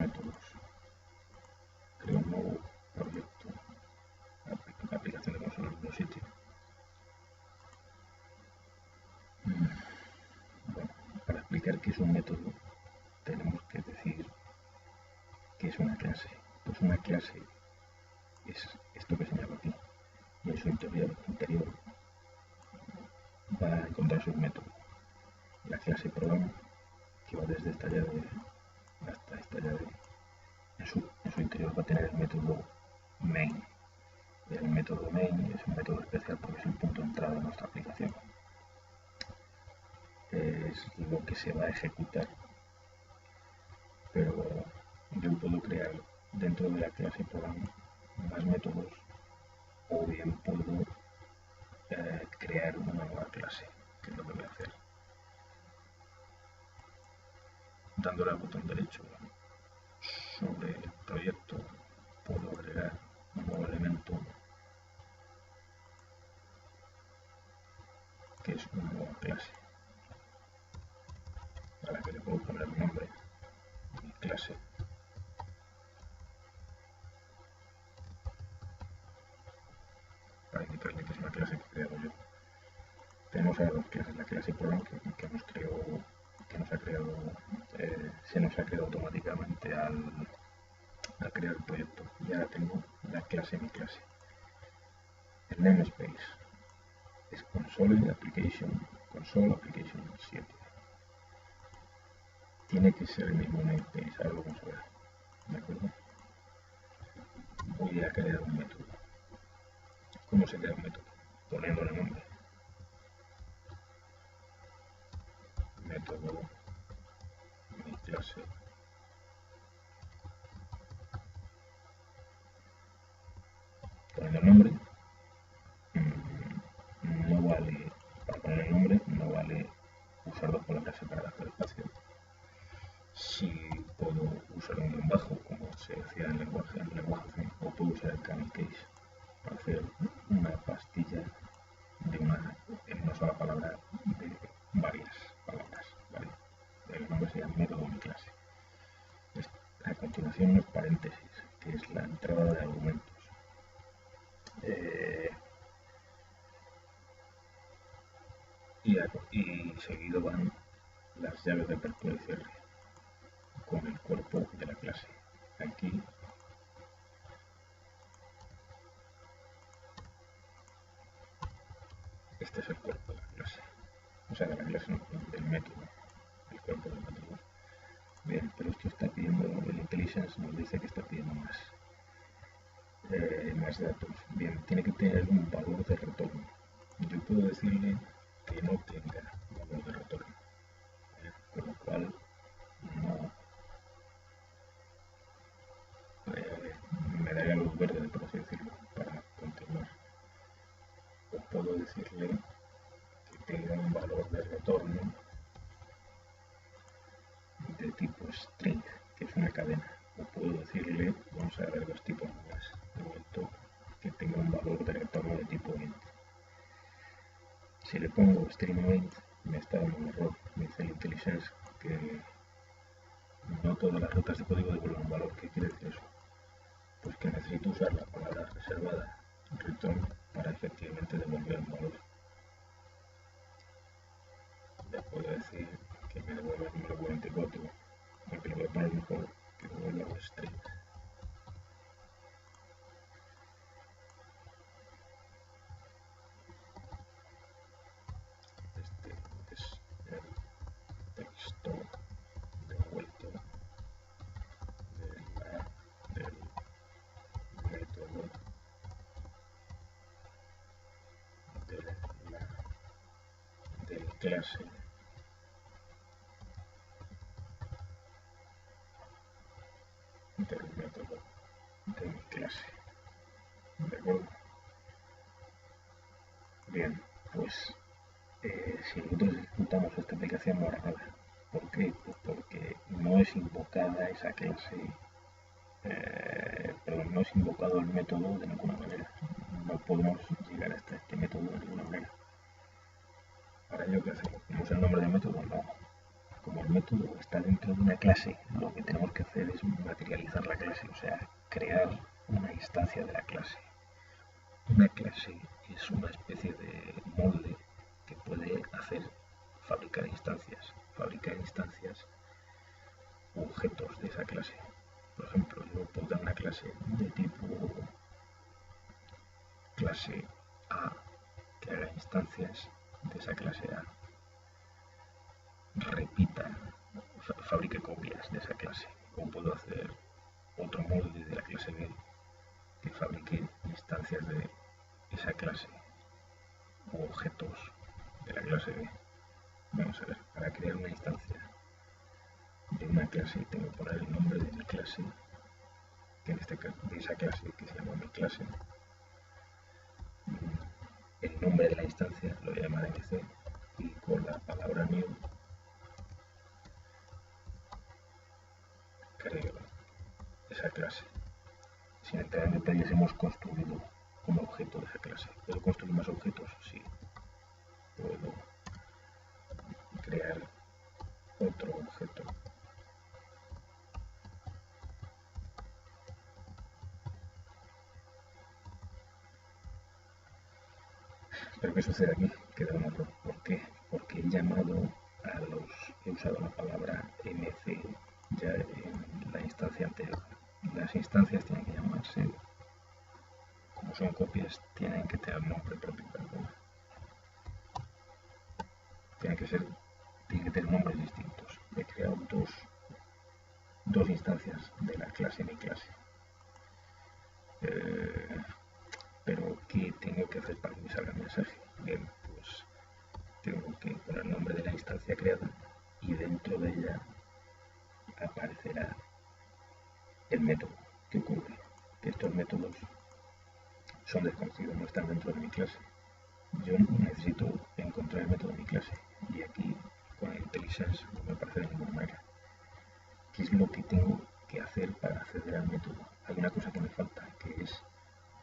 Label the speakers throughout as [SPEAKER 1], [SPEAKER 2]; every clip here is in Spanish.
[SPEAKER 1] métodos, creo un nuevo proyecto, la aplicación de consola en un sitio. Bueno, para explicar qué es un método tenemos que decir qué es una clase. Pues una clase es esto que señalo aquí, y en su interior va a encontrar sus métodos. La clase programa, que va desde esta llave hasta esta llave, en su interior va a tener el método main. El método main es un método especial porque es el punto de entrada de nuestra aplicación. Es lo que se va a ejecutar, pero yo puedo crear dentro de la clase programa más métodos, o bien puedo crear una nueva clase, que es lo que voy a hacer. Dándole al botón derecho sobre el proyecto, puedo agregar un nuevo elemento que es una nueva clase, a la que le puedo poner el nombre, mi clase. Para indicarle que es una clase que he creado yo. Tenemos ahora dos clases, la clase program que nos creó, se nos ha creado automáticamente al crear el proyecto, y ahora tengo la clase mi clase. El namespace es console application 7. Tiene que ser el mismo namespace, ahora lo vamos a ver, ¿de acuerdo? Voy a crear un método. ¿Cómo se crea un método? Poniéndole nombre. Método mi clase. Poniendo el nombre, no vale, para poner el nombre, no vale usar dos palabras separadas por espacio. Si puedo usar un guión bajo, como se decía en el lenguaje C, o puedo usar el camel case para hacer una pastilla en una sola palabra de varias palabras, ¿vale? El nombre se llama método mi clase. A continuación, los paréntesis, que es la entrada de argumentos. Y seguido van las llaves de apertura y cierre con el cuerpo de la clase. Aquí este es el cuerpo de la clase, o sea, de la clase no, del método, el cuerpo del método. Bien, pero esto está pidiendo, el IntelliSense nos dice que está pidiendo más datos. Bien, tiene que tener un valor de retorno. Yo puedo decirle que no tenga valor de retorno, con lo cual no me daría luz verde, por así decirlo, para continuar. O puedo decirle que tenga un valor de retorno de tipo string, que es una cadena. O puedo decirle, vamos a ver dos tipos más, de momento, que tenga un valor de retorno de tipo int. Si le pongo string int, me está dando un error. Me dice el IntelliSense que no todas las rutas de código devuelven un valor. ¿Qué quiere decir eso? Pues que necesito usar la palabra reservada return para efectivamente devolver un valor. Ya puedo decir que me devuelva el número 44, aunque le voy a poner mejor que devuelva un string. Este es el texto devuelto del método del clase del método de mi clase. ¿De acuerdo? Bien, pues si nosotros ejecutamos esta aplicación no hará nada. ¿Por qué? Pues porque no es invocada esa clase, perdón, no es invocado el método de ninguna manera. No podemos llegar hasta este método de ninguna manera. Ahora yo qué hacemos, ¿ponemos el nombre del método? No. Como el método está dentro de una clase, lo que tenemos que hacer es materializar la clase, o sea, crear una instancia de la clase. Una clase es una especie de molde que puede fabricar instancias u objetos de esa clase. Por ejemplo, yo puedo dar una clase de tipo clase A que haga instancias de esa clase A, fabrique copias de esa clase. O puedo hacer otro molde de la clase B que fabrique instancias de esa clase u objetos de la clase B. Vamos a ver, para crear una instancia de una clase tengo que poner el nombre de mi clase, que en este caso de esa clase que se llama mi clase. El nombre de la instancia lo voy a llamar MC y con la palabra new creo esa clase. Sin entrar en detalles, hemos construido un objeto de esa clase. ¿Puedo construir más objetos? Sí. Puedo crear otro objeto. Pero ¿qué sucede aquí? Queda un error. ¿Por qué? Porque he usado la palabra MC ya en la instancia anterior. Las instancias tienen que llamarse, como son copias, tienen que tener nombre propio. Tienen que tener nombres distintos. He creado dos instancias de la clase mi clase. Pero ¿qué tengo que hacer para que me salga el mensaje? Bien, pues tengo que poner el nombre de la instancia creada y dentro de ella aparecerá el método. ¿Qué ocurre? Que estos métodos son desconocidos, no están dentro de mi clase. Yo necesito encontrar el método de mi clase y aquí con el IntelliSense no me aparece de ninguna manera. ¿Qué es lo que tengo que hacer para acceder al método? Hay una cosa que me falta, que es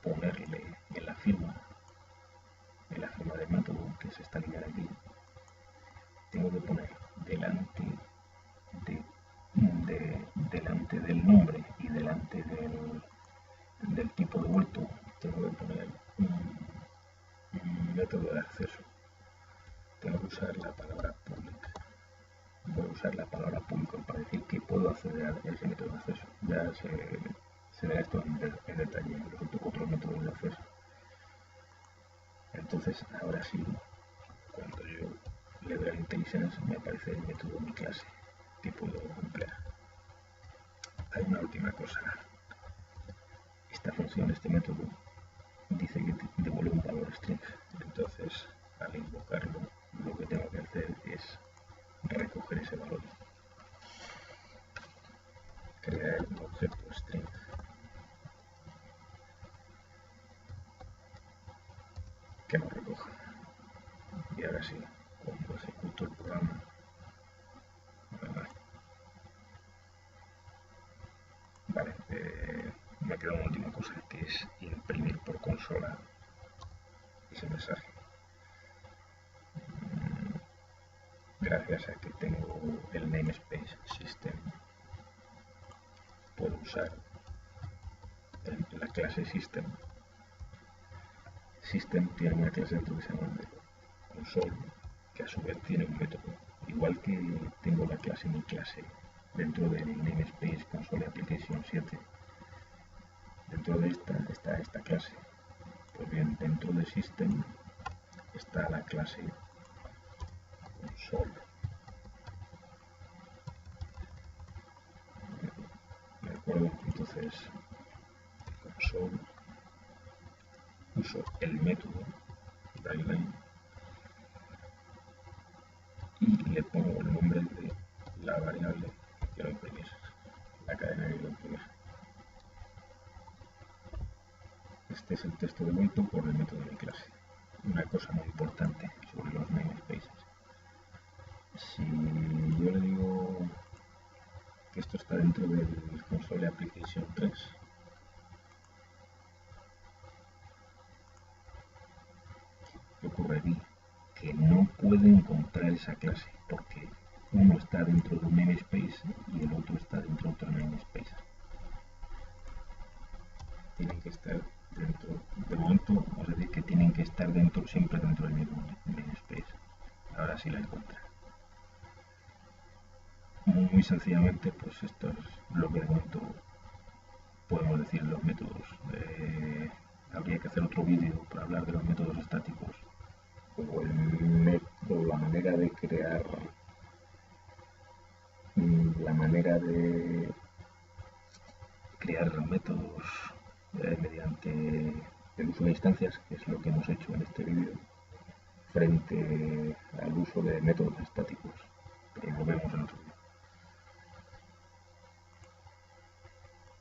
[SPEAKER 1] ponerle en la firma del método, que es esta línea de aquí, tengo que poner delante del nombre y delante del tipo devuelto, tengo que poner un método de acceso. Tengo que usar la palabra public. Voy a usar la palabra público para decir que puedo acceder a ese método de acceso. Ya se verá esto en detalle en los otros métodos de acceso. Entonces, ahora sí, cuando yo le doy al IntelliSense, me aparece el método de mi clase que puedo emplear. Hay una última cosa. Esta función, este método, dice que devuelve un valor string. Entonces, al invocarlo, lo que tengo que hacer es recoger ese valor. Crear un objeto string que lo recoja. Y ahora sí, cuando ejecuto el programa, vale, me queda una última cosa, que es imprimir por consola ese mensaje. Gracias a que tengo el namespace system, puedo usar la clase system. System tiene una clase dentro que se llama console, que a su vez tiene un método. Igual que tengo la clase mi clase dentro del namespace console application 7, dentro de esta está esta clase. Pues bien, dentro de system está la clase console. ¿De acuerdo? Entonces, console, uso el método Dayline y le pongo el nombre de la variable que quiero imprimir, la cadena que quiero imprimir. Este es el texto devuelto por el método de mi clase. Una cosa muy importante sobre los namespaces. Si yo le digo que esto está dentro del console application 3, ¿qué ocurre aquí? Que no puede encontrar esa clase porque uno está dentro de un namespace y el otro está dentro de otro namespace. Tienen que estar dentro, de momento os decir que tienen que estar dentro, siempre dentro del mismo namespace. Ahora sí la encuentra. Muy sencillamente, pues esto es lo que de momento podemos decir los métodos. Habría que hacer otro vídeo para hablar de los métodos estáticos o el método, la manera de crear, la manera de crear métodos mediante el uso de instancias, que es lo que hemos hecho en este vídeo, frente al uso de métodos estáticos. Pero lo vemos en otro